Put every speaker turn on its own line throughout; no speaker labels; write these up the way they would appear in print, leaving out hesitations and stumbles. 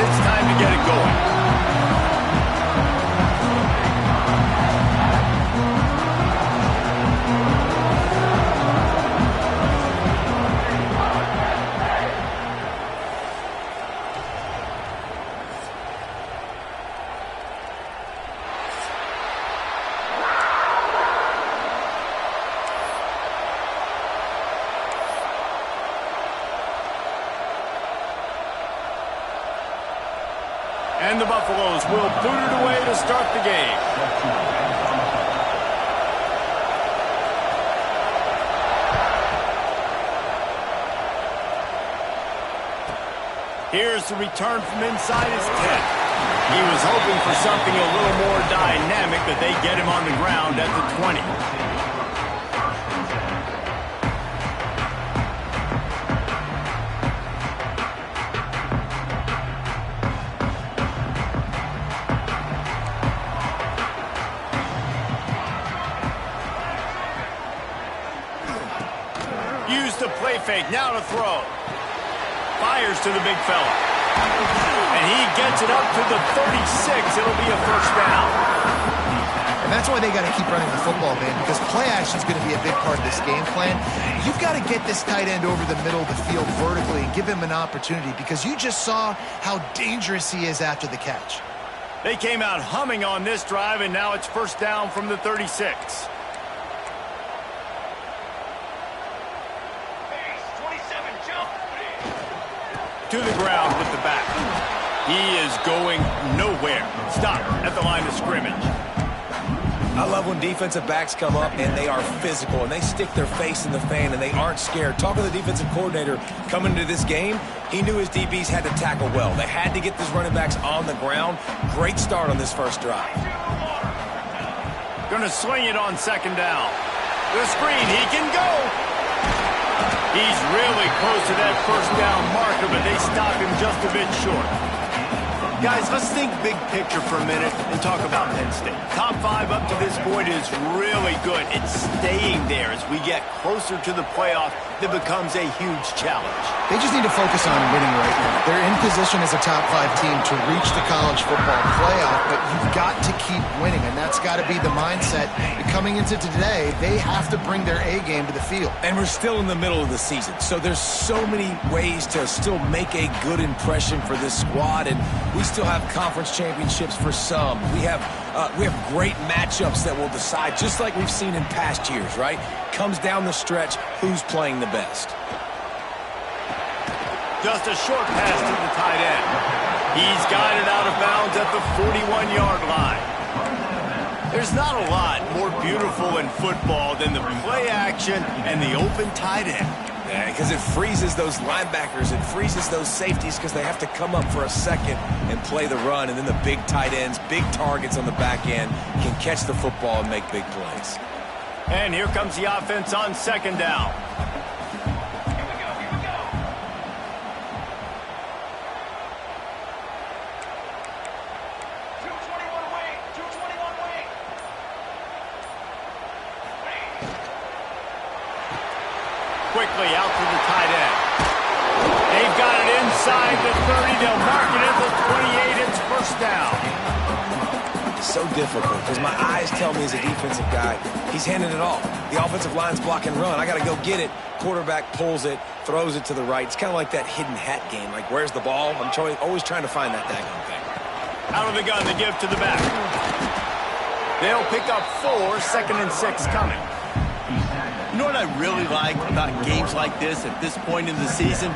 it's time to get it going. And the Buffaloes will boot it away to start the game. Here's the return from inside his 10. He was hoping for something a little more dynamic, but they get him on the ground at the 20. Use the play fake, now to throw. Fires to the big fella. And he gets it up to the 36. It'll be a first down.
And that's why they got to keep running the football, man, because play action is going to be a big part of this game plan. You've got to get this tight end over the middle of the field vertically and give him an opportunity, because you just saw how dangerous he is after the catch.
They came out humming on this drive, and now it's first down from the 36. To the ground with the back. He is going nowhere. Stop at the line of scrimmage.
I love when defensive backs come up and they are physical and they stick their face in the fan and they aren't scared. Talking to the defensive coordinator coming into this game, he knew his DBs had to tackle well. They had to get these running backs on the ground. Great start on this first drive.
Gonna swing it on second down. The screen, he can go. He's really close to that first down marker, but they stop him just a bit short. Guys, let's think big picture for a minute and talk about Penn State. Top 5 up to this point is really good. It's staying there as we get closer to the playoff. That becomes a huge challenge.
They just need to focus on winning right now. They're in position as a top 5 team to reach the college football playoff, but you've got to keep winning, and that's got to be the mindset. And coming into today, they have to bring their A game to the field.
And we're still in the middle of the season, so there's so many ways to still make a good impression for this squad, and we still have conference championships for some. We have great matchups that will decide, just like we've seen in past years, right? Comes down the stretch, who's playing the best.
Just a short pass to the tight end. He's got it out of bounds at the 41-yard line. There's not a lot more beautiful in football than the play action and the open tight end.
Yeah, because it freezes those linebackers. It freezes those safeties because they have to come up for a second and play the run. And then the big tight ends, big targets on the back end, can catch the football and make big plays.
And here comes the offense on second down.
Here we go. 221 away. 221 away.
Quickly out to the tight end. They've got it inside the 30. They'll mark it at the 28. It's first down.
So difficult because my eyes tell me as a defensive guy, he's handing it off. The offensive line's block and run. I got to go get it. Quarterback pulls it, throws it to the right. It's kind of like that hidden hat game. Like, where's the ball? I'm always trying to find that daggone thing.
Out of the gun, they give to the back. They'll pick up 4, 2nd and 6 coming.
You know what I really like about games like this at this point in the season?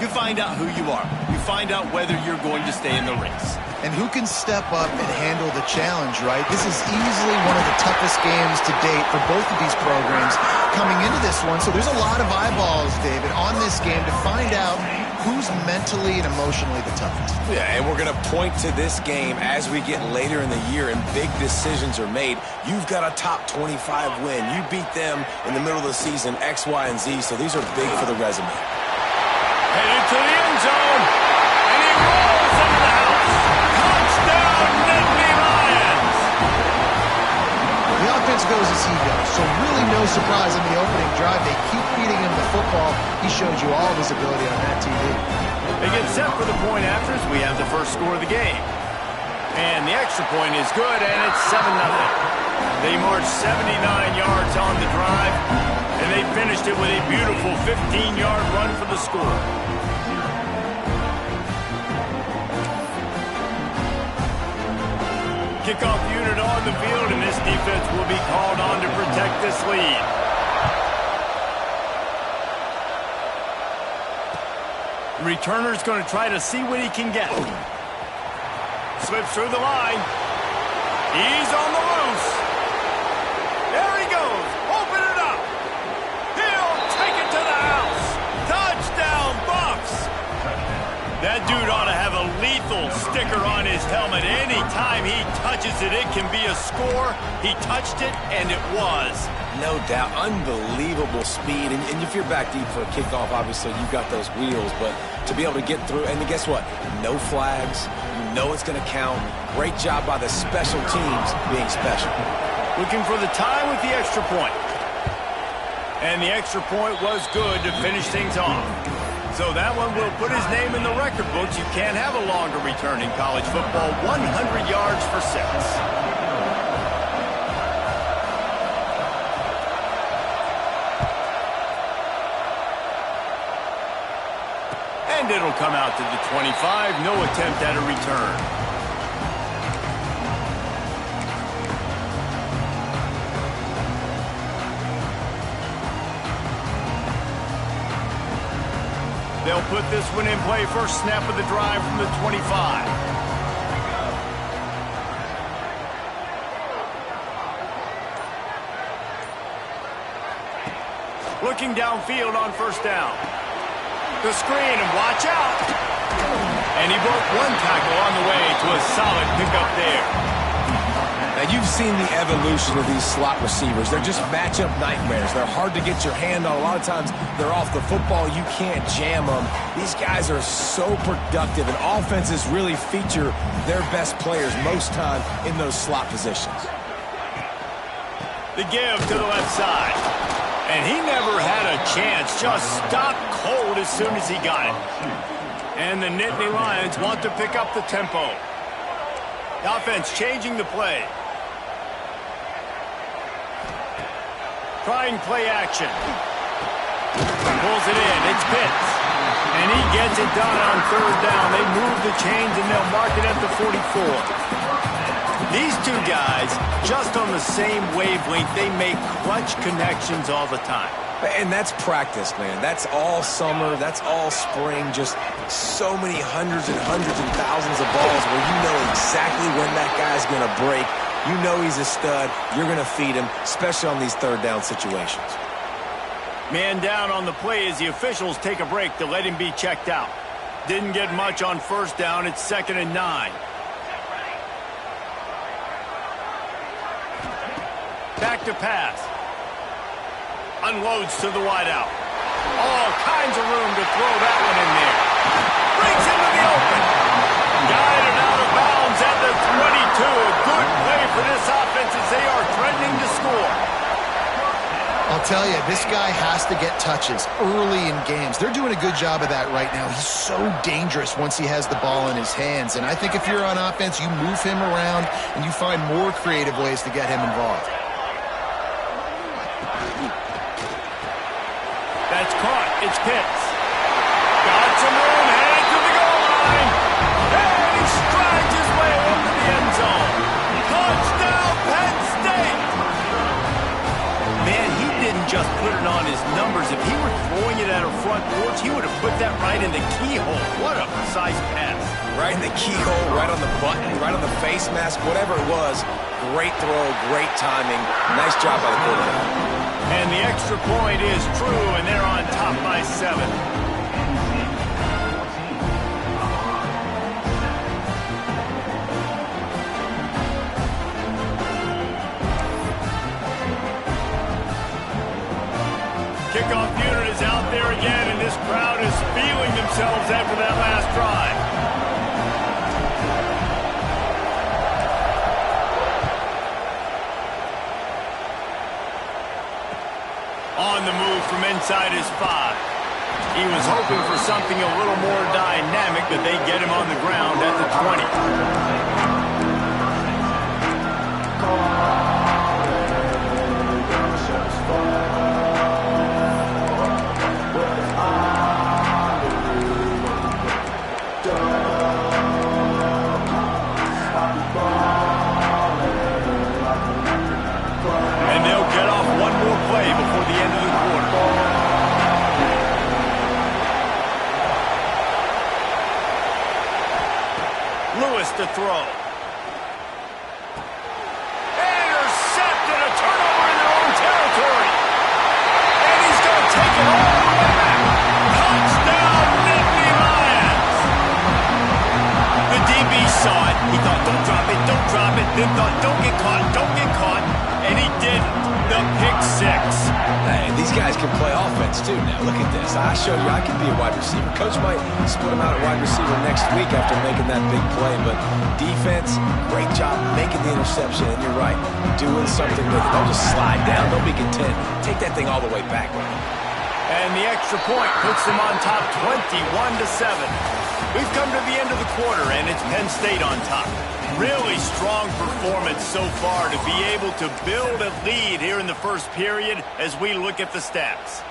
You find out who you are. You find out whether you're going to stay in the race.
And who can step up and handle the challenge, right? This is easily one of the toughest games to date for both of these programs coming into this one. So there's a lot of eyeballs, David, on this game to find out who's mentally and emotionally the toughest.
Yeah, and we're going to point to this game as we get later in the year and big decisions are made. You've got a top 25 win. You beat them in the middle of the season, X, Y, and Z, so these are big for the resume.
Headed to the end zone, and he rolls into the house. Touchdown, Nittany Lions!
The offense goes as he goes, so really no surprise in the opening drive. They keep feeding him the football. He showed you all of his ability on that TV.
They get set for the point afters. We have the first score of the game. And the extra point is good, and it's 7-0. They marched 79 yards on the drive, and they finished it with a beautiful 15-yard run for the score. Kickoff unit on the field, and this defense will be called on to protect this lead. The returner's going to try to see what he can get. Slips through the line. He's on the loose. There he goes. Open it up. He'll take it to the house. Touchdown, Bucks. That dude ought to have a lethal sticker on his helmet. Anytime he touches it, it can be a score. He touched it, and it was.
No doubt. Unbelievable speed. And if you're back deep for a kickoff, obviously you've got those wheels. But to be able to get through, and guess what? No flags. You know it's going to count. Great job by the special teams being special.
Looking for the tie with the extra point. And the extra point was good to finish things off. So that one will put his name in the record books. You can't have a longer return in college football. 100 yards for 6. And it'll come out to the 25. No attempt at a return. They'll put this one in play. First snap of the drive from the 25. Looking downfield on first down. The screen, and watch out. And he broke one tackle on the way to a solid pickup there.
Now, you've seen the evolution of these slot receivers. They're just matchup nightmares. They're hard to get your hand on. A lot of times, they're off the football. You can't jam them. These guys are so productive, and offenses really feature their best players most time in those slot positions.
The give to the left side. And he never had a chance. Just stopped cold as soon as he got it. And the Nittany Lions want to pick up the tempo. The offense changing the play. Trying play action. Pulls it in. It's Pitts. And he gets it done on third down. They move the chains, and they'll mark it at the 44. These two guys, just on the same wavelength, they make clutch connections all the time.
And that's practice, man. That's all summer. That's all spring. Just so many hundreds and thousands of balls where you know exactly when that guy's going to break. You know he's a stud. You're going to feed him, especially on these third down situations.
Man down on the play as the officials take a break to let him be checked out. Didn't get much on first down. It's 2nd and 9. Back to pass. Unloads to the wideout. All kinds of room to throw that one in there. Breaks into the open. Guided out of bounds at the 22. A good play for this offense as they are threatening to score.
I'll tell you, this guy has to get touches early in games. They're doing a good job of that right now. He's so dangerous once he has the ball in his hands. And I think if you're on offense, you move him around and you find more creative ways to get him involved.
That's caught. It's Pitts. Got some room, headed to the goal line. And he strides his way over the end zone. Touchdown, Penn State. Man, he didn't just put it on his numbers. If he were throwing it at a front porch, he would have put that right in the keyhole. What a precise pass.
Right in the keyhole, right on the button, right on the face mask, whatever it was. Great throw, great timing. Nice job by the quarterback.
And the extra point is true, and they're on top by 7. Kickoff unit is out there again, and this crowd is feeling themselves after that last drive. On the move from inside his 5. He was hoping for something a little more dynamic, but they get him on the ground at the 20. And they'll get off one more play before the end of the quarter. Lewis to throw. Intercepted, a turnover in their own territory. And he's going to take it all the way back. Touchdown, Nittany Lions. The DB saw it. He thought, don't drop it, don't drop it. Then thought, don't get caught, don't get caught. And he didn't. The pick six.
Hey, these guys can play offense too now. Look at this. I showed you I can be a wide receiver. Coach might split him out at wide receiver next week after making that big play. But defense, great job making the interception. And you're right, doing something with it. Don't just slide down. Don't be content. Take that thing all the way back.
And the extra point puts them on top 21-7. We've come to the end of the quarter, and it's Penn State on top. Really strong performance so far to be able to build a lead here in the first period as we look at the stats.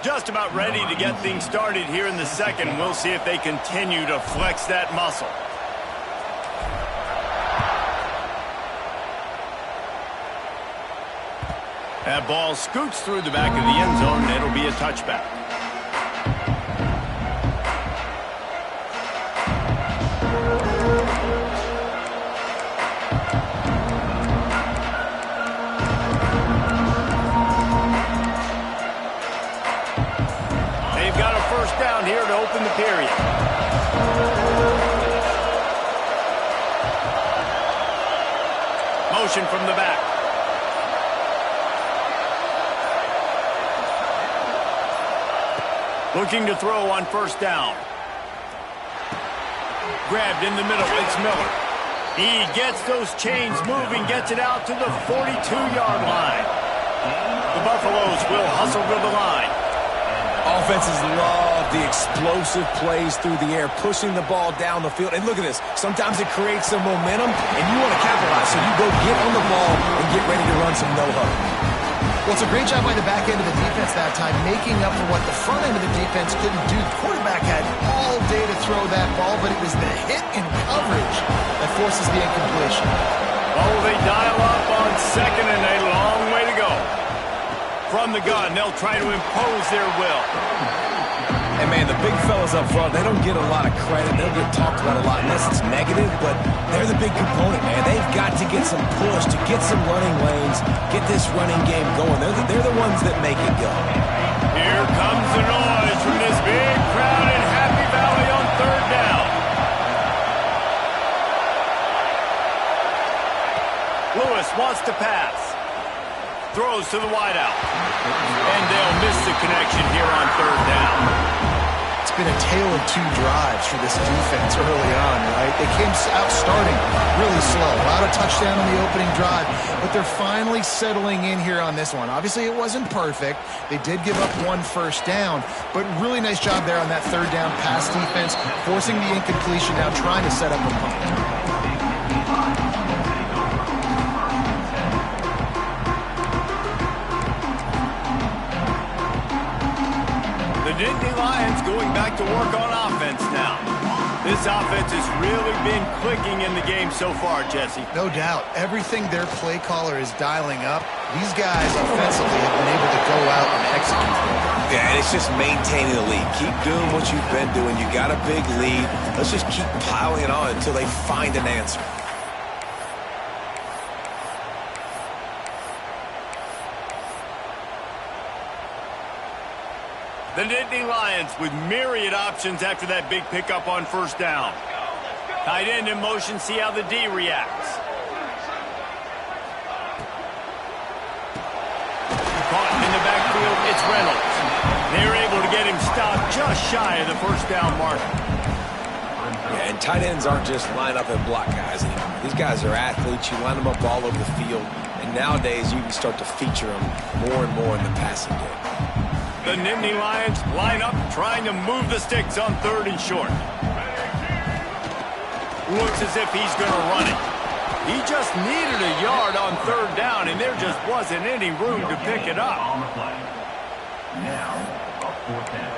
Just about ready to get things started here in the second. We'll see if they continue to flex that muscle. That ball scoots through the back of the end zone, and it'll be a touchback. They've got a first down here to open the period. Motion from the back. Looking to throw on first down. Grabbed in the middle, it's Miller. He gets those chains moving, gets it out to the 42-yard line. The Buffaloes will hustle to the line.
Offenses love the explosive plays through the air, pushing the ball down the field. And look at this. Sometimes it creates some momentum, and you want to capitalize. So you go get on the ball and get ready to run some no-huddle.
Well, it's a great job by the back end of the defense that time, making up for what the front end of the defense couldn't do. The quarterback had all day to throw that ball, but it was the hit and coverage that forces the incompletion.
Oh, they dial up on second and a long way to go. From the gun, they'll try to impose their will.
And, man, the big fellas up front, they don't get a lot of credit. They'll get talked about a lot unless it's negative, but they're the big component, man. They've got to get some push, to get some running lanes, get this running game going. They're the ones that make it go.
Here comes the noise from this big crowd in Happy Valley on third down. Lewis wants to pass. Throws to the wideout. And they'll miss the connection here on third down.
It's been a tale of two drives for this defense early on, right? They came out starting really slow. Allowed a touchdown on the opening drive, but they're finally settling in here on this one. Obviously, it wasn't perfect. They did give up one first down, but really nice job there on that third down pass defense, forcing the incompletion, now trying to set up a punt.
The Nittany Lions going back to work on offense now. This offense has really been clicking in the game so far, Jesse.
No doubt. Everything their play caller is dialing up, these guys offensively have been able to go out and execute.
Yeah, and it's just maintaining the lead. Keep doing what you've been doing. You got a big lead. Let's just keep piling it on until they find an answer.
The Nittany Lions with myriad options after that big pickup on first down. Tight end in motion, see how the D reacts. Caught in the backfield, it's Reynolds. They're able to get him stopped just shy of the first down mark.
Yeah, and tight ends aren't just line up and block guys anymore. These guys are athletes. You line them up all over the field. And nowadays, you can start to feature them more and more in the passing game.
The Nittany Lions line up, trying to move the sticks on 3rd and short. Looks as if he's going to run it. He just needed a yard on 3rd down, and there just wasn't any room to pick it up.
On the play. Now, a 4th down.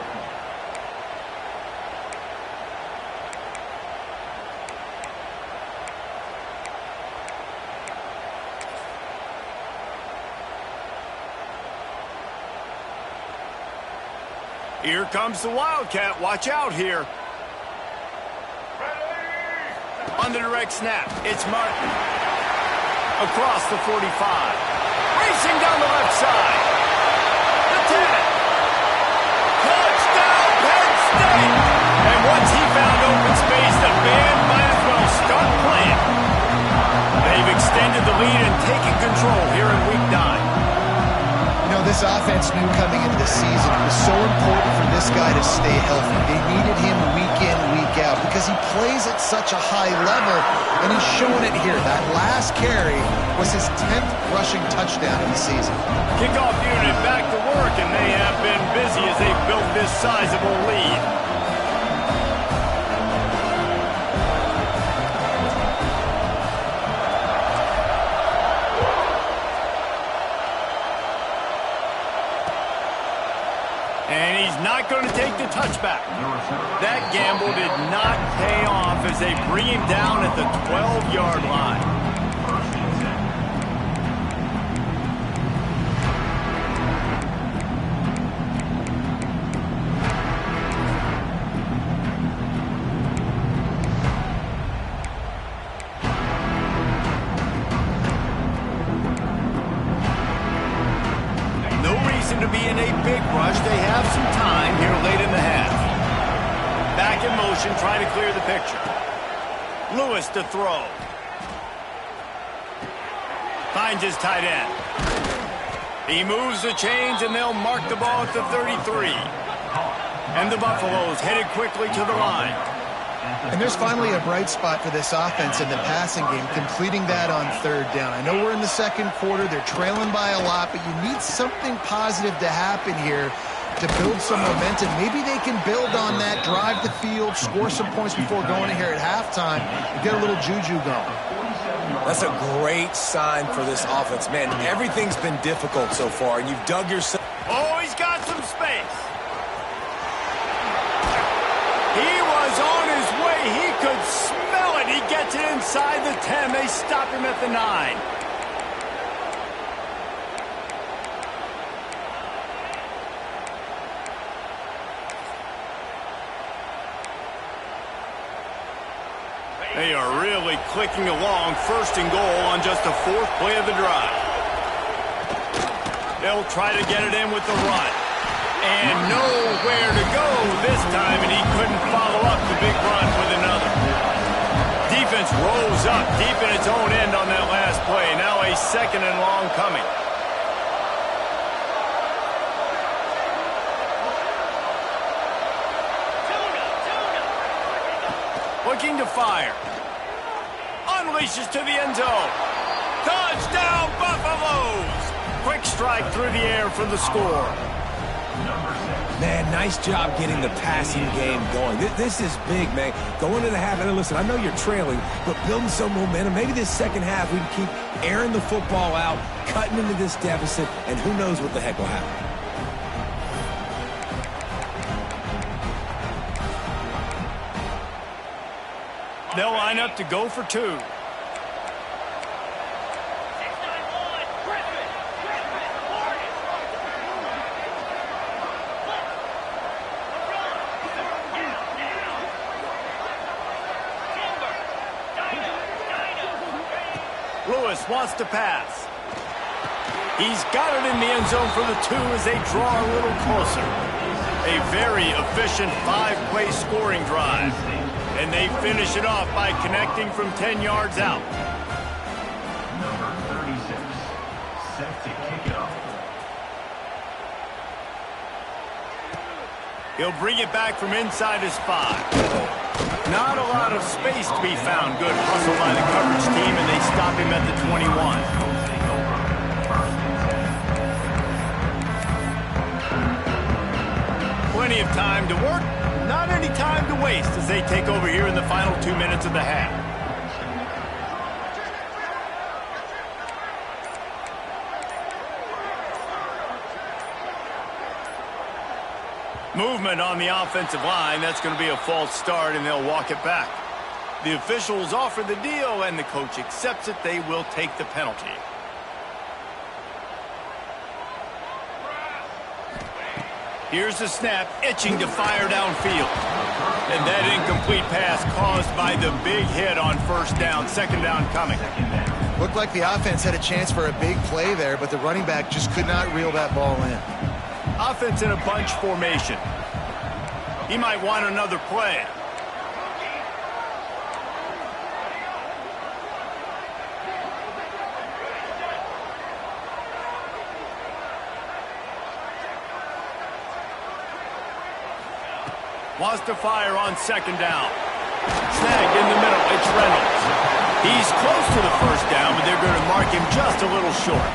Here comes the Wildcat. Watch out here. On the direct snap, it's Martin. Across the 45. Racing down the left side. The 10. Touchdown, Penn State! And once he found open space, the band might as well start playing. They've extended the lead and taken control here in Week 9.
You know, this offense knew coming into the season it was so important for this guy to stay healthy. They needed him week in, week out because he plays at such a high level, and he's showing it here. That last carry was his 10th rushing touchdown of the season.
Kickoff unit back to work, and they have been busy as they've built this sizable lead. And he's not going to take the touchback. That gamble did not pay off as they bring him down at the 12-yard line. To be in a big rush. They have some time here late in the half. Back in motion, trying to clear the picture. Lewis to throw. Finds his tight end. He moves the chains, and they'll mark the ball at the 33. And the Buffaloes headed quickly to the line.
And there's finally a bright spot for this offense in the passing game, completing that on 3rd down. I know we're in the 2nd quarter. They're trailing by a lot, but you need something positive to happen here to build some momentum. Maybe they can build on that, drive the field, score some points before going in here at halftime, and get a little juju going.
That's a great sign for this offense. Man, everything's been difficult so far, and you've dug yourself.
Oh, he's got some space. He was on his way. He could smell it. He gets it inside the 10. They stop him at the 9. They are really clicking along. 1st and goal on just the 4th play of the drive. They'll try to get it in with the run. And nowhere to go this time, and he couldn't follow up the big run with another. Defense rose up deep in its own end on that last play. Now a 2nd and long coming. Looking to fire. Unleashes to the end zone. Touchdown, Buffaloes! Quick strike through the air for the score.
Man, nice job getting the passing game going. This is big, man. Going to the half, and listen, I know you're trailing, but building some momentum. Maybe this 2nd half we can keep airing the football out, cutting into this deficit, and who knows what the heck will happen.
They'll line up to go for 2. Lewis wants to pass. He's got it in the end zone for the 2 as they draw a little closer. A very efficient 5-play scoring drive. And they finish it off by connecting from 10 yards out.
Number 36, set to kick it off.
He'll bring it back from inside his 5. Not a lot of space to be found. Good hustle by the coverage team, and they stop him at the 21. Plenty of time to work, not any time to waste as they take over here in the final 2 minutes of the half. Movement on the offensive line. That's going to be a false start, and they'll walk it back. The officials offer the deal, and the coach accepts it. They will take the penalty. Here's the snap, itching to fire downfield. And that incomplete pass caused by the big hit on first down. Second down coming.
Looked like the offense had a chance for a big play there, but the running back just could not reel that ball in.
Offense in a bunch formation. He might want another play. Wants to fire on second down. Snagged in the middle. It's Reynolds. He's close to the first down, but they're going to mark him just a little short.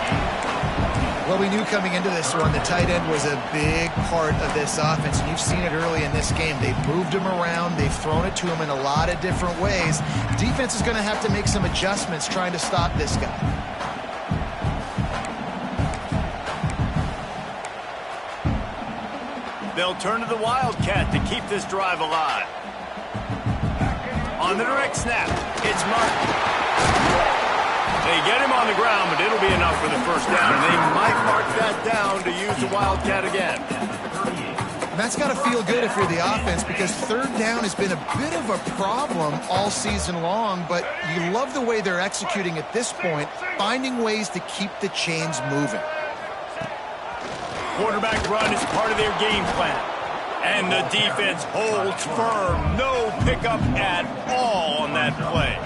Well, we knew coming into this one, the tight end was a big part of this offense, and you've seen it early in this game. They've moved him around. They've thrown it to him in a lot of different ways. Defense is going to have to make some adjustments trying to stop this guy.
They'll turn to the Wildcat to keep this drive alive. On the direct snap, it's Martin. They get him on the ground, but it'll be enough for the first down. And they might mark that down to use the Wildcat again.
And that's got to feel good if you're the offense, because third down has been a bit of a problem all season long, but you love the way they're executing at this point, finding ways to keep the chains moving.
Quarterback run is part of their game plan. And the defense holds firm. No pickup at all on that play.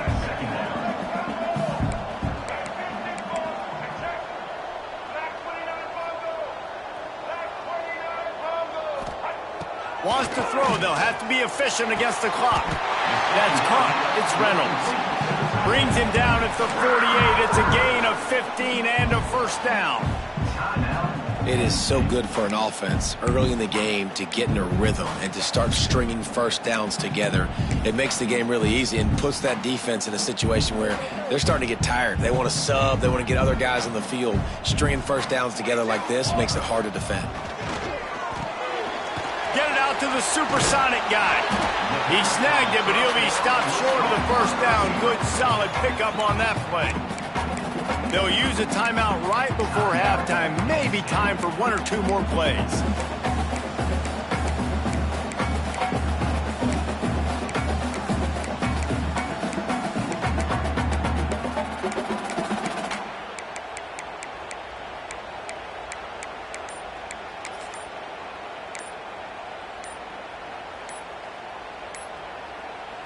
Wants to throw. They'll have to be efficient against the clock. That's caught. It's Reynolds. Brings him down at the 48. It's a gain of 15 and a first down.
It is so good for an offense early in the game to get in a rhythm and to start stringing first downs together. It makes the game really easy and puts that defense in a situation where they're starting to get tired. They want to sub. They want to get other guys on the field. Stringing first downs together like this makes it hard to defend.
Get it out to the supersonic guy. He snagged it, but he'll be stopped short of the first down. Good, solid pickup on that play. They'll use a timeout right before halftime. Maybe time for one or two more plays.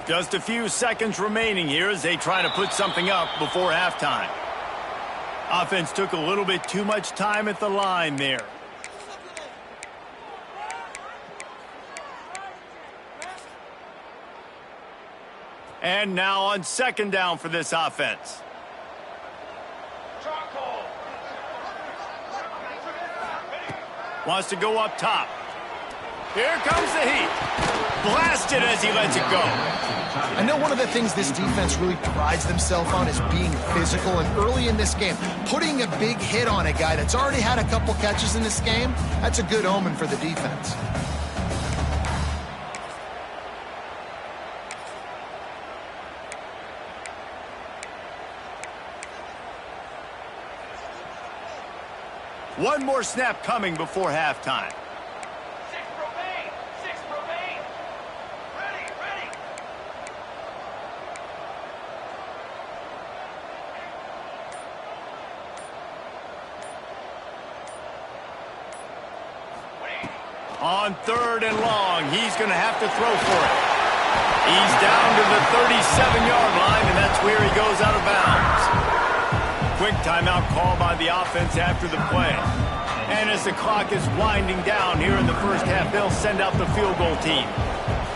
Just a few seconds remaining here as they try to put something up before halftime. Offense took a little bit too much time at the line there. And now on second down for this offense. Wants to go up top. Here comes the heat. Blasted as he lets it go.
I know one of the things this defense really prides themselves on is being physical, and early in this game, putting a big hit on a guy that's already had a couple catches in this game, that's a good omen for the defense.
One more snap coming before halftime. On third and long, he's going to have to throw for it. He's down to the 37-yard line, and that's where he goes out of bounds. Quick timeout call by the offense after the play. And as the clock is winding down here in the first half, they'll send out the field goal team.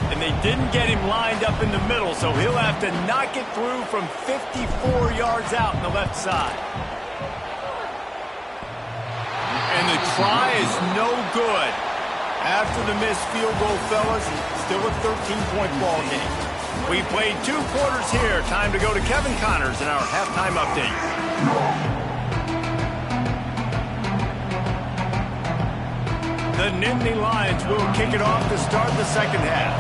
And they didn't get him lined up in the middle, so he'll have to knock it through from 54 yards out on the left side. And the try is no good. After the missed field goal, fellas, still a 13-point ball game. We played 2 quarters here. Time to go to Kevin Connors in our halftime update. The Nittany Lions will kick it off to start the second half.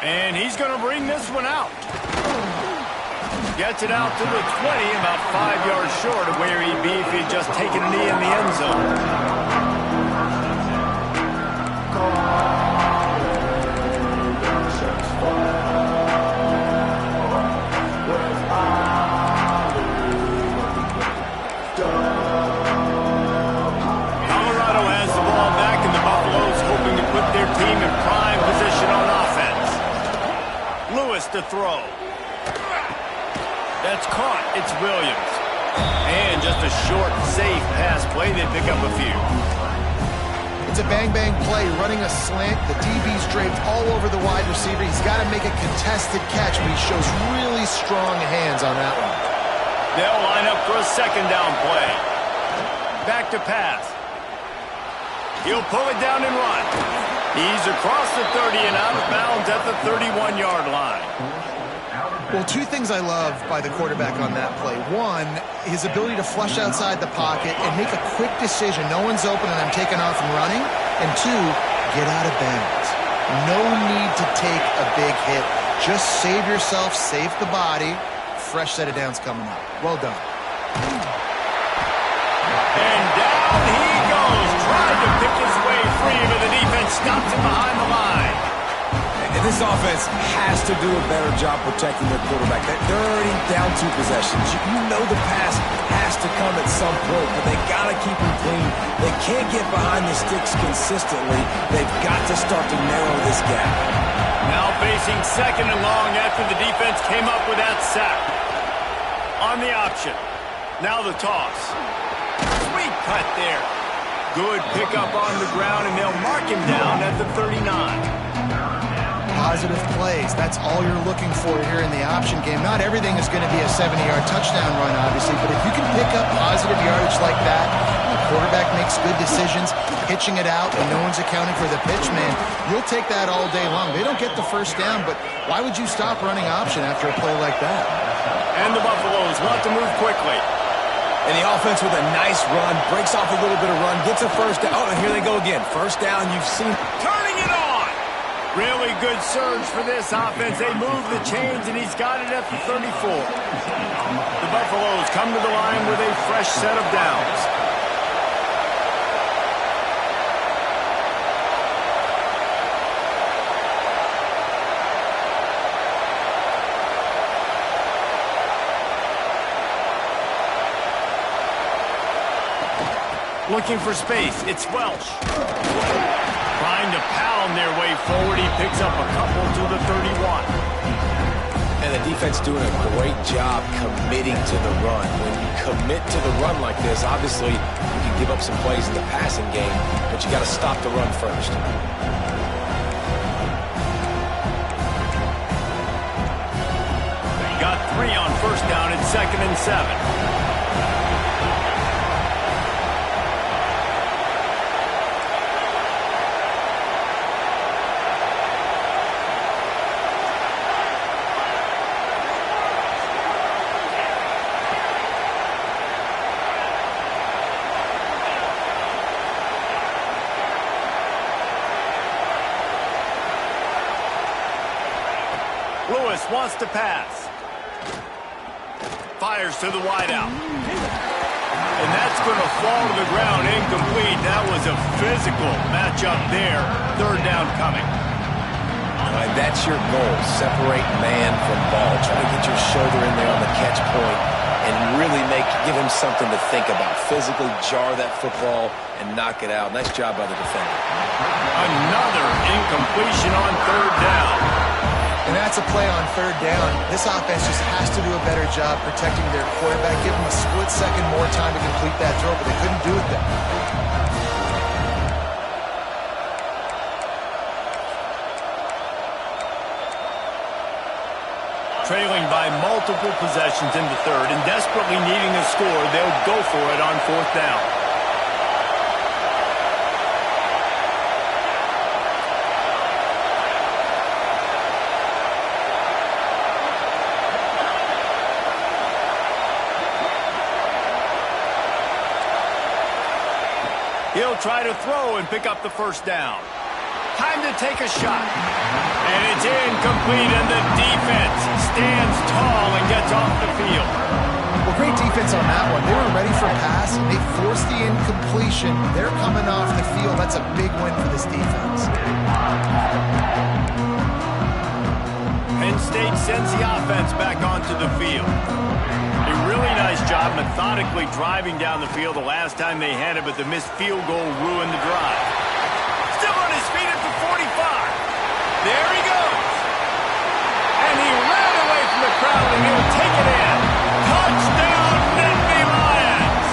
And he's going to bring this one out. Gets it out to the 20, about 5 yards short of where he'd be if he'd just taken a knee in the end zone. Colorado has the ball back, and the Buffaloes hoping to put their team in prime position on offense. Lewis to throw. That's caught. It's Williams. And just a short, safe pass play. They pick up a few.
It's a bang-bang play, running a slant. The DB's draped all over the wide receiver. He's got to make a contested catch, but he shows really strong hands on that one.
They'll line up for a second down play. Back to pass. He'll pull it down and run. He's across the 30 and out of bounds at the 31-yard line.
Well, 2 things I love by the quarterback on that play. 1, his ability to flush outside the pocket and make a quick decision. No one's open and I'm taking off and running. And 2, get out of bounds. No need to take a big hit. Just save yourself, save the body. Fresh set of downs coming up. Well done.
And down he goes. Trying to pick his way free, but the defense stops him behind the line.
And this offense has to do a better job protecting their quarterback. They're already down 2 possessions. You know the pass has to come at some point, but they got to keep him clean. They can't get behind the sticks consistently. They've got to start to narrow this gap.
Now facing second and long after the defense came up with that sack. On the option. Now the toss. Sweet cut there. Good pickup on the ground, and they'll mark him down at the 39.
Positive plays. That's all you're looking for here in the option game. Not everything is going to be a 70-yard touchdown run, obviously, but if you can pick up positive yardage like that, the quarterback makes good decisions, pitching it out, and no one's accounting for the pitch, man, you'll take that all day long. They don't get the first down, but why would you stop running option after a play like that?
And the Buffaloes want to move quickly.
And the offense with a nice run, breaks off a little bit of run, gets a first down. Oh, and here they go again. First down, you've seen.
Turning it on. Really good surge for this offense. They move the chains, and he's got it at the 34. The Buffaloes come to the line with a fresh set of downs. Looking for space. It's Welch. Trying to pound their way forward. He picks up a couple to the 31.
And the defense doing a great job committing to the run. When you commit to the run like this, obviously you can give up some plays in the passing game, but you got to stop the run first.
They got 3 on first down. It's 2nd and 7. Lewis wants to pass. Fires to the wideout. And that's going to fall to the ground incomplete. That was a physical matchup there. 3rd down coming.
And that's your goal. Separate man from ball. Try to get your shoulder in there on the catch point and really give him something to think about. Physically jar that football and knock it out. Nice job by the defender.
Another incompletion on 3rd down.
And that's a play on 3rd down. This offense just has to do a better job protecting their quarterback. Give them a split second more time to complete that throw, but they couldn't do it then.
Trailing by multiple possessions in the third and desperately needing a score, they'll go for it on fourth down. He'll try to throw and pick up the first down. Time to take a shot. And it's incomplete, and the defense stands tall and gets off the field.
Well, great defense on that one. They were ready for a pass, and they forced the incompletion. They're coming off the field. That's a big win for this defense.
Penn State sends the offense back onto the field. A really nice job methodically driving down the field the last time they had it, but the missed field goal ruined the drive. Still on his feet at the 45. There he goes. And he ran away from the crowd, and he'll take it in. Touchdown, Nittany Lions!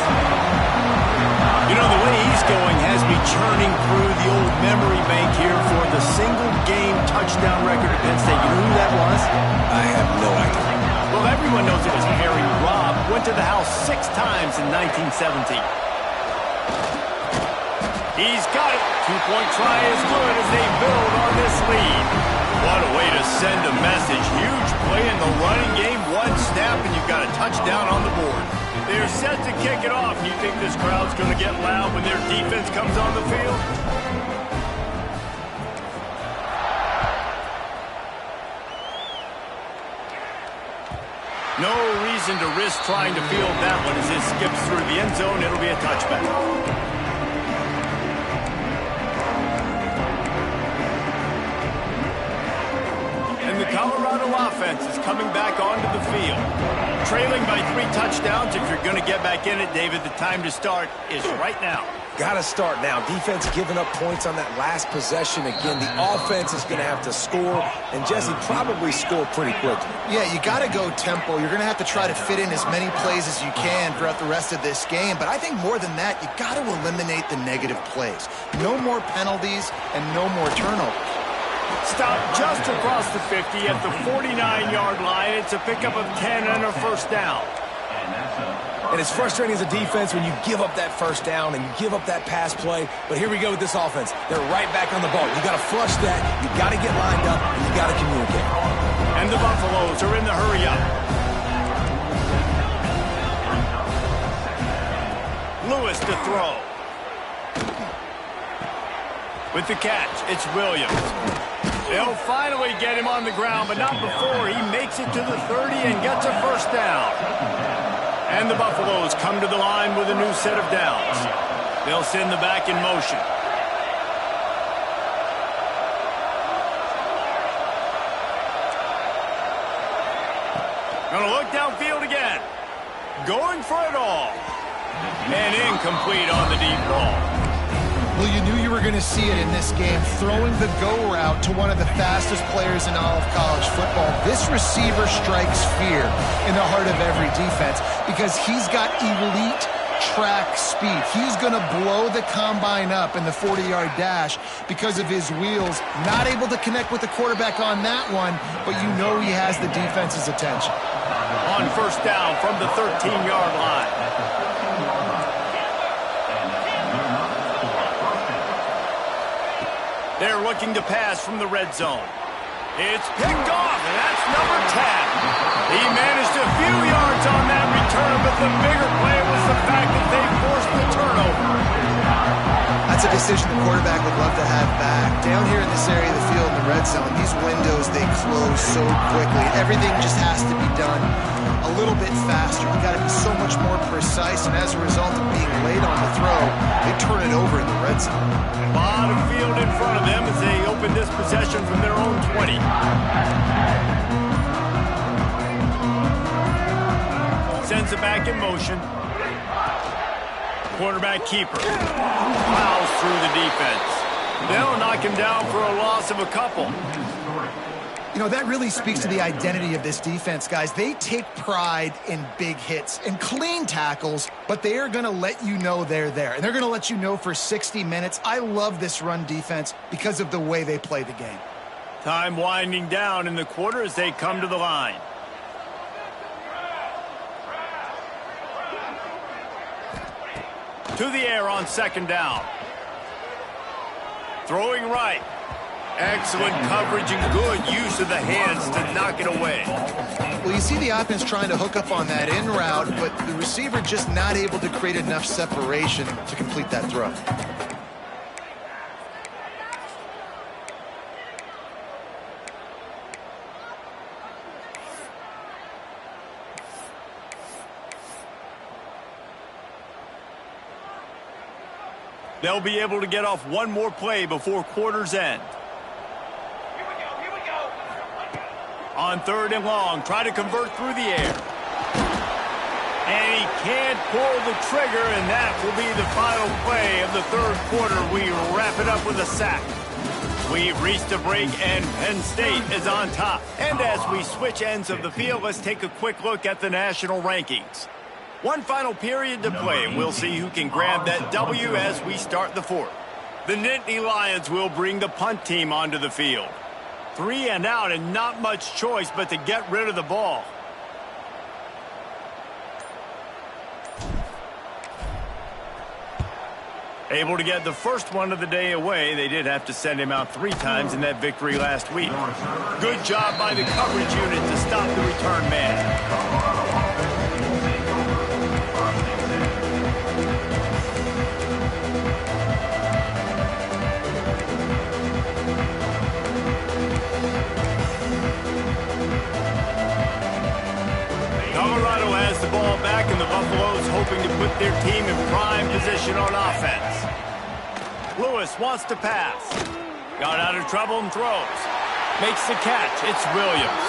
You know, the way he's going has me churning through the old memory bank here for the single-game touchdown record at Penn State. You know who that was?
I have no idea.
Well, everyone knows it was Harry Robb. Went to the house 6 times in 1917. He's got it. Two-point try is good as they build on this lead. What a way to send a message. Huge play in the running game. One snap and you've got a touchdown on the board. They're set to kick it off. You think this crowd's going to get loud when their defense comes on the field? No reason to risk trying to field that one as it skips through the end zone. It'll be a touchback. And the Colorado offense is coming back onto the field. Trailing by 3 touchdowns. If you're going to get back in it, David, the time to start is right now.
Got to start now. Defense giving up points on that last possession. Again, the offense is going to have to score, and Jesse probably score pretty quickly.
Yeah, you got to go tempo. You're going to have to try to fit in as many plays as you can throughout the rest of this game. But I think more than that, you got to eliminate the negative plays. No more penalties and no more turnovers.
Stop just across the 50 at the 49-yard line. It's a pickup of 10 and a first down.
And it's frustrating as a defense when you give up that first down and you give up that pass play. But here we go with this offense. They're right back on the ball. You got to flush that. You got to get lined up, and you got to communicate.
And the Buffaloes are in the hurry up. Lewis to throw. With the catch, it's Williams. They'll finally get him on the ground, but not before he makes it to the 30 and gets a first down. And the Buffaloes come to the line with a new set of downs. They'll send the back in motion. Gonna look downfield again. Going for it all. And incomplete on the deep ball.
Well, you knew you were going to see it in this game, throwing the go route to one of the fastest players in all of college football. This receiver strikes fear in the heart of every defense because he's got elite track speed. He's going to blow the combine up in the 40-yard dash because of his wheels. Not able to connect with the quarterback on that one, but you know he has the defense's attention.
On first down from the 13-yard line. They're looking to pass from the red zone. It's picked off, and that's number 10. He managed a few yards on that return, but the bigger play was the fact that they forced the turnover.
That's a decision the quarterback would love to have back. Down here in this area of the field in the red zone, these windows, they close so quickly. Everything just has to be done a little bit faster. You got to be so much more precise, and as a result of being late on the throw, they turn it over in the red zone.
A lot of field in front of them as they open this possession from their own 20. Sends it back in motion. Quarterback keeper. Plows through the defense. They'll knock him down for a loss of a couple.
You know, that really speaks to the identity of this defense, guys. They take pride in big hits and clean tackles, but they are going to let you know they're there. And they're going to let you know for 60 minutes. I love this run defense because of the way they play the game.
Time winding down in the quarter as they come to the line. To the air on second down. Throwing right. Excellent coverage and good use of the hands to knock it away.
Well, you see the offense trying to hook up on that in route, but the receiver just not able to create enough separation to complete that throw.
They'll be able to get off one more play before quarter's end.
Here we go.
On third and long, try to convert through the air. And he can't pull the trigger, and that will be the final play of the third quarter. We wrap it up with a sack. We've reached a break, and Penn State is on top. And as we switch ends of the field, let's take a quick look at the national rankings. One final period to play, and we'll see who can grab that W as we start the fourth. The Nittany Lions will bring the punt team onto the field. 3 and out, and not much choice but to get rid of the ball. Able to get the first one of the day away. They did have to send him out 3 times in that victory last week. Good job by the coverage unit to stop the return man. Colorado has the ball back, and the Buffaloes hoping to put their team in prime position on offense. Lewis wants to pass. Got out of trouble and throws. Makes the catch. It's Williams.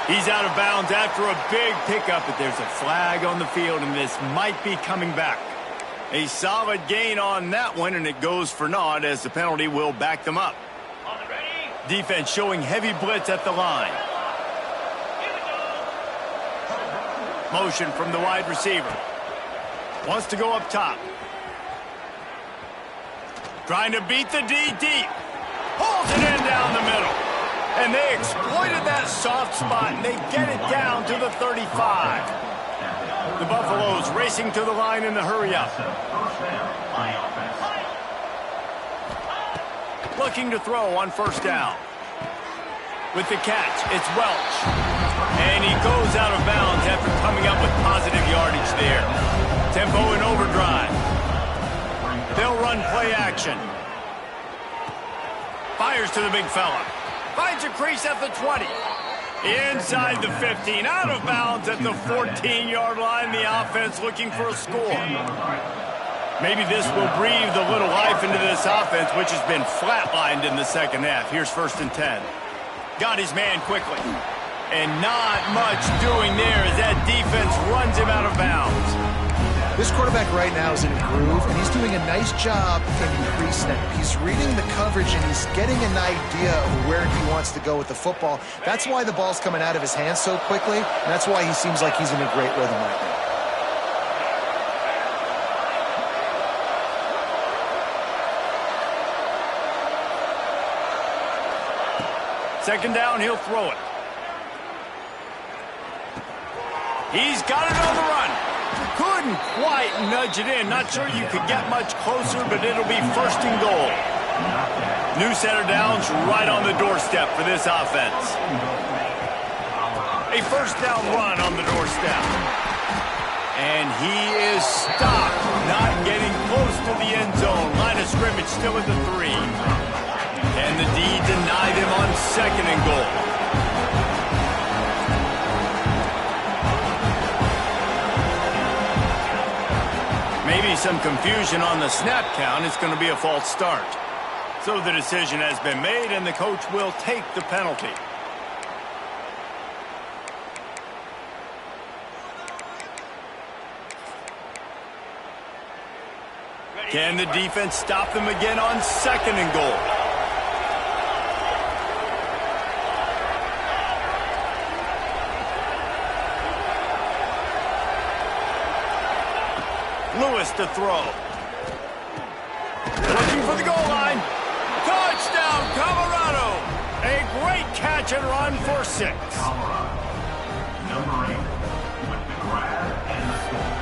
He's out of bounds after a big pickup, but there's a flag on the field, and this might be coming back. A solid gain on that one, and it goes for naught as the penalty will back them up.
On the ready.
Defense showing heavy blitz at the line. Motion from the wide receiver. Wants to go up top. Trying to beat the D deep. Pulls it in down the middle. And they exploited that soft spot, and they get it down to the 35. The Buffaloes racing to the line in the hurry-up. Looking to throw on first down. With the catch, it's Welch. And he goes out of bounds after coming up with positive yardage there. Tempo in overdrive. They'll run play action. Fires to the big fella. Finds a crease at the 20. Inside the 15. Out of bounds at the 14-yard line. The offense looking for a score. Maybe this will breathe a little life into this offense, which has been flatlined in the second half. Here's 1st and 10. Got his man quickly. And not much doing there as that defense runs him out of bounds.
This quarterback right now is in a groove, and he's doing a nice job in increase snap. He's reading the coverage, and he's getting an idea of where he wants to go with the football. That's why the ball's coming out of his hands so quickly, and that's why he seems like he's in a great rhythm right now.
Second down, he'll throw it. He's got it on the run. Couldn't quite nudge it in. Not sure you could get much closer, but it'll be 1st and goal. New center downs right on the doorstep for this offense. A 1st down run on the doorstep. And he is stopped, not getting close to the end zone. Line of scrimmage still at the 3. And the D denied him on 2nd and goal. Maybe some confusion on the snap count. It's going to be a false start. So the decision has been made, and the coach will take the penalty. Can the defense stop them again on 2nd and goal? Lewis to throw. Looking for the goal line. Touchdown, Colorado. A great catch and run for 6.
Colorado, number 8, with the grab and the score.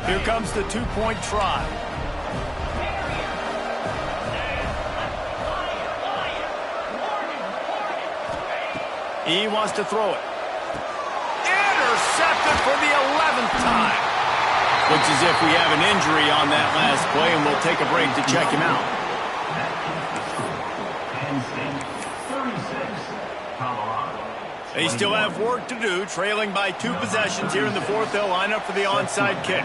Here comes the two-point try. He wants to throw it. Intercepted for the 11th time. Looks as if we have an injury on that last play, and we'll take a break to check him out. They still have work to do, trailing by 2 possessions here in the fourth. They'll line up for the onside kick.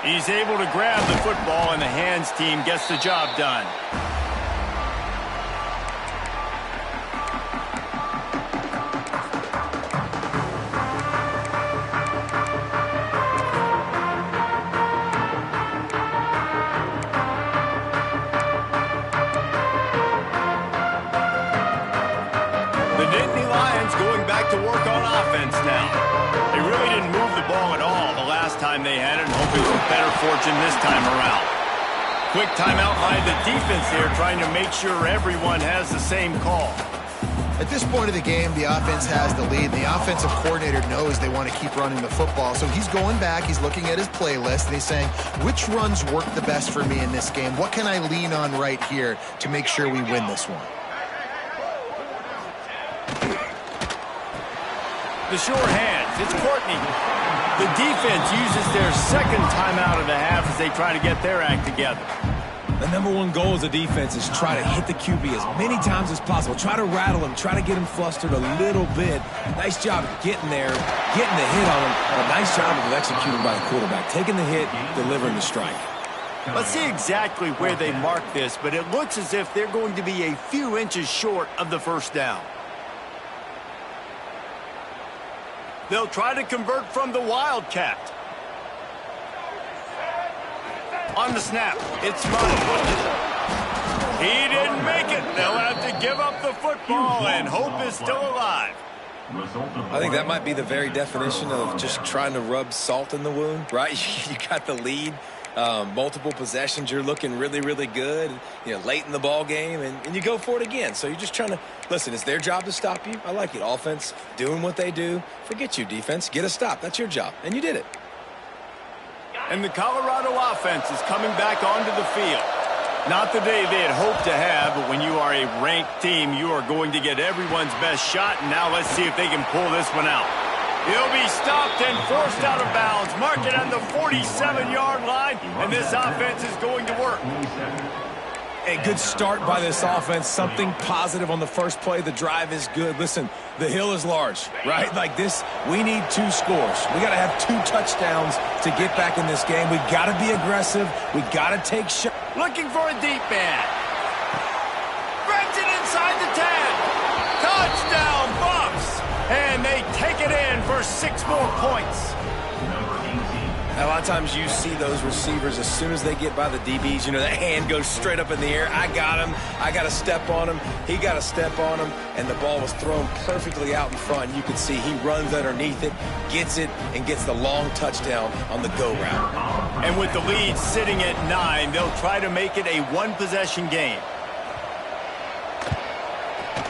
He's able to grab the football, and the hands team gets the job done. To work on offense now. They really didn't move the ball at all the last time they had it, and hoping for better fortune this time around. Quick timeout by the defense here, trying to make sure everyone has the same call.
At this point of the game, the offense has the lead. The offensive coordinator knows they want to keep running the football, so he's going back, he's looking at his playlist, and he's saying, which runs work the best for me in this game? What can I lean on right here to make sure we win this one?
The sure hands. It's Courtney. The defense uses their second timeout of the half as they try to get their act together.
The #1 goal as a defense is try to hit the QB as many times as possible. Try to rattle him. Try to get him flustered a little bit. Nice job of getting there, getting the hit on him. A nice job of executing by the quarterback. Taking the hit, delivering the strike.
Let's see exactly where they mark this, but it looks as if they're going to be a few inches short of the first down. They'll try to convert from the Wildcat. On the snap, it's Money. He didn't make it. They'll have to give up the football, and hope is still alive.
I think that might be the very definition of just trying to rub salt in the wound, right? You got the lead, multiple possessions, you're looking really, really good, late in the ball game, and you go for it again. So you're just trying to, listen, it's their job to stop you. I like it. Offense, doing what they do. Forget you, defense. Get a stop. That's your job, and you did it.
And the Colorado offense is coming back onto the field. Not the day they had hoped to have, but when you are a ranked team, you are going to get everyone's best shot, and now let's see if they can pull this one out. He'll be stopped and forced out of bounds. Mark it on the 47-yard line, and this offense is going to work.
A good start by this offense. Something positive on the first play. The drive is good. Listen, the hill is large, right? Like this, we need 2 scores. We got to have 2 touchdowns to get back in this game. We got to be aggressive. We got to take shots.
Looking for a deep man. Brings it inside the 10. Touchdown, Bucks. And they take it in for 6 more points.
A lot of times you see those receivers, as soon as they get by the DBs, that hand goes straight up in the air. I got him. I got to step on him. He got to step on him. And the ball was thrown perfectly out in front. You can see he runs underneath it, gets it, and gets the long touchdown on the go route.
And with the lead sitting at 9, they'll try to make it a 1-possession game.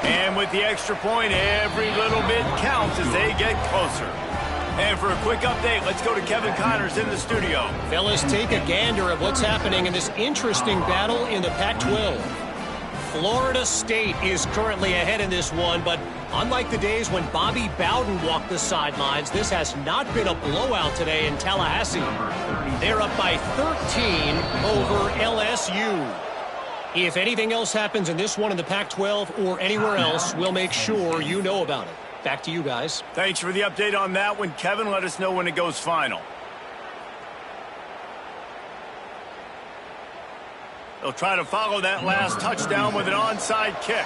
And with the extra point, every little bit counts as they get closer. And for a quick update, let's go to Kevin Connors in the studio.
Fellas, take a gander at what's happening in this interesting battle in the Pac-12. Florida State is currently ahead in this one, but unlike the days when Bobby Bowden walked the sidelines, this has not been a blowout today in Tallahassee. They're up by 13 over LSU. If anything else happens in this one in the Pac-12 or anywhere else, we'll make sure you know about it. Back to you guys.
Thanks for the update on that one, Kevin. Let us know when it goes final. They'll try to follow that last touchdown with an onside kick.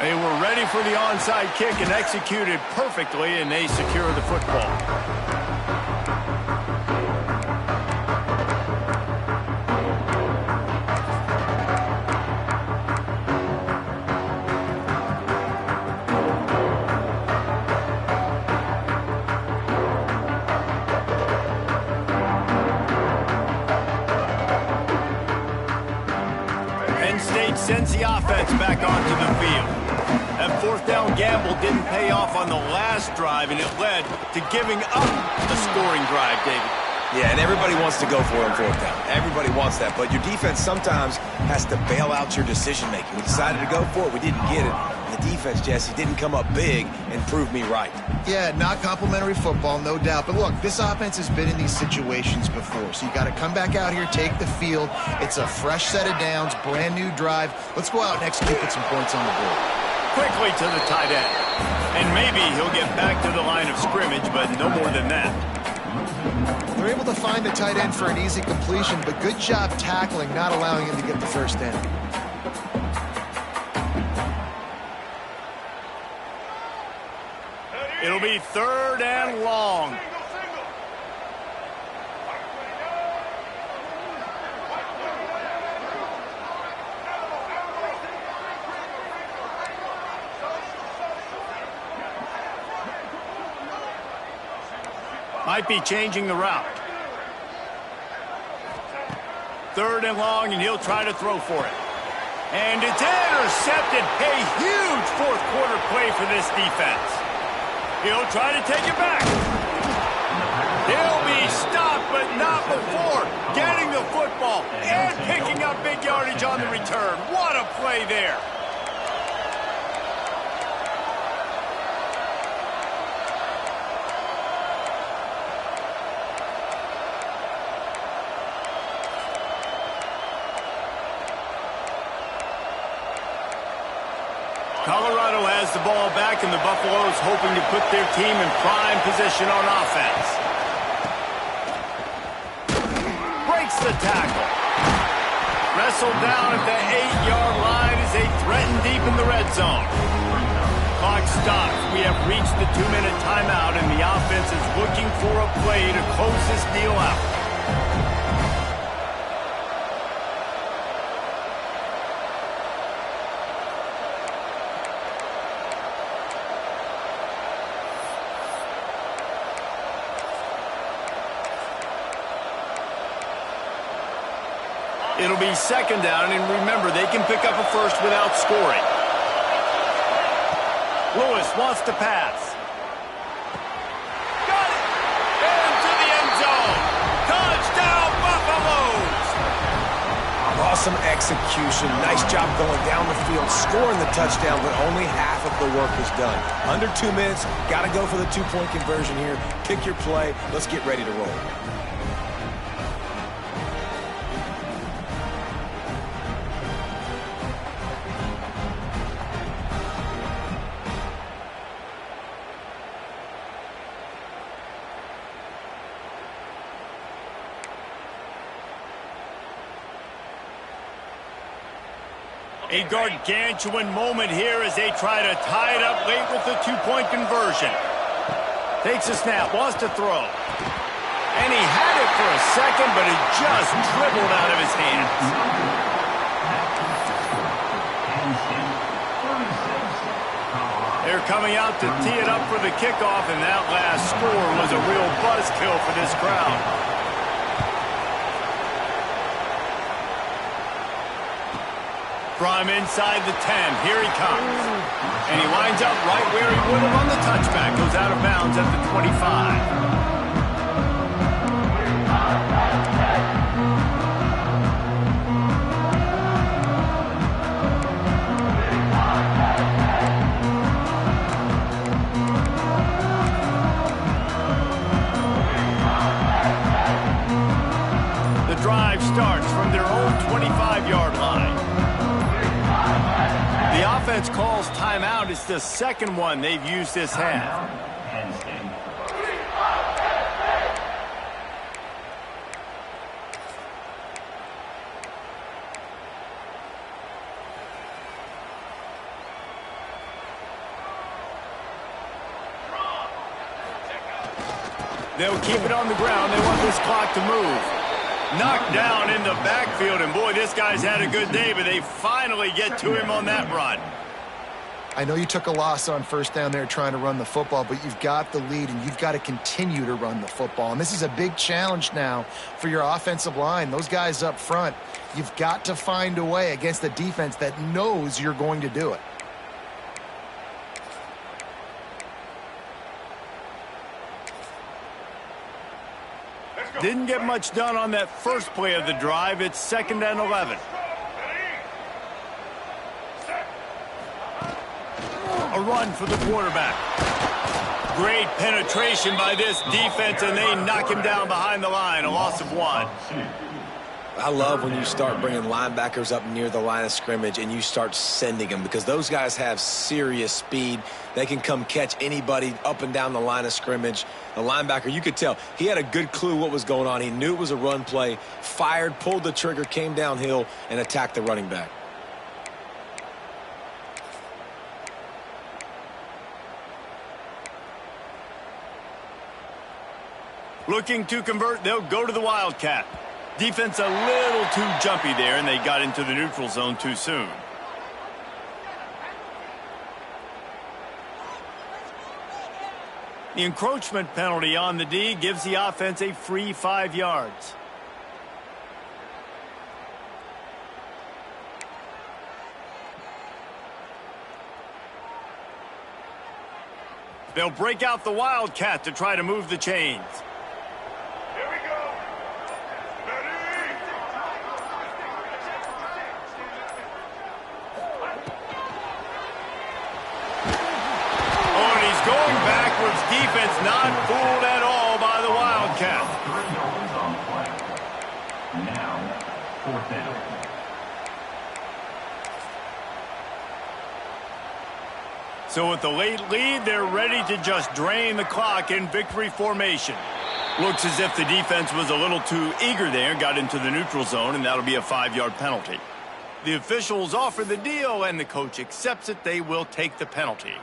They were ready for the onside kick and executed perfectly, and they secure the football. sends the offense back onto the field. That fourth down gamble didn't pay off on the last drive, and it led to giving up a scoring drive, David.
Yeah, and everybody wants to go for it on fourth down. Everybody wants that, but your defense sometimes has to bail out your decision-making. We decided to go for it. We didn't get it. The defense, Jesse, didn't come up big and prove me right.
Yeah, not complimentary football, no doubt. But look, this offense has been in these situations before, so you got to come back out here, take the field. It's a fresh set of downs, brand new drive. Let's go out and execute, put some points on the board.
Quickly to the tight end. And maybe he'll get back to the line of scrimmage, but no more than that.
They're able to find the tight end for an easy completion, but good job tackling, not allowing him to get the first down.
It'll be 3rd and long. Might be changing the route. 3rd and long, and he'll try to throw for it. And it's intercepted. A huge fourth-quarter play for this defense. He'll try to take it back. He'll be stopped, but not before getting the football and picking up big yardage on the return. What a play there. Colorado has the ball back, and the Buffaloes hoping to put their team in prime position on offense. Breaks the tackle. Wrestled down at the 8-yard line as they threaten deep in the red zone. Clock stops. We have reached the 2-minute timeout, and the offense is looking for a play to close this deal out. It'll be 2nd down, and remember, they can pick up a first without scoring. Lewis wants to pass. Got it! Into the end zone. Touchdown, Buffaloes!
Awesome execution. Nice job going down the field, scoring the touchdown, but only half of the work was done. Under 2 minutes, got to go for the 2-point conversion here. Pick your play. Let's get ready to roll.
A gargantuan moment here as they try to tie it up late with the 2-point conversion. Takes a snap, wants to throw. And he had it for a second, but it just dribbled out of his hands. They're coming out to tee it up for the kickoff, and that last score was a real buzzkill for this crowd. From inside the 10, here he comes. And he winds up right where he would have on the touchback. Goes out of bounds at the 25. The drive starts from their own 25-yard line. The offense calls timeout. It's the second one they've used this half. They'll keep it on the ground. They want this clock to move. Knocked down in the backfield, and boy, this guy's had a good day, but they finally get to him on that run.
I know you took a loss on first down there trying to run the football, but you've got the lead, and you've got to continue to run the football. And this is a big challenge now for your offensive line. Those guys up front, you've got to find a way against the defense that knows you're going to do it.
Didn't get much done on that first play of the drive. It's 2nd and 11. A run for the quarterback. Great penetration by this defense, and they knock him down behind the line. A loss of 1.
I love when you start bringing linebackers up near the line of scrimmage and you start sending them, because those guys have serious speed. They can come catch anybody up and down the line of scrimmage. The linebacker, you could tell, he had a good clue what was going on. He knew it was a run play, fired, pulled the trigger, came downhill, and attacked the running back.
Looking to convert, they'll go to the Wildcat. Defense a little too jumpy there, and they got into the neutral zone too soon. The encroachment penalty on the D gives the offense a free 5 yards. They'll break out the Wildcat to try to move the chains.
Here we go. Ready?
Oh, and he's going backwards. Defense not fooled at all by the Wildcat.
Now, 4th down.
So with the late lead, they're ready to just drain the clock in victory formation. Looks as if the defense was a little too eager there, got into the neutral zone, and that'll be a 5-yard penalty. The officials offer the deal, and the coach accepts it. They will take the penalty.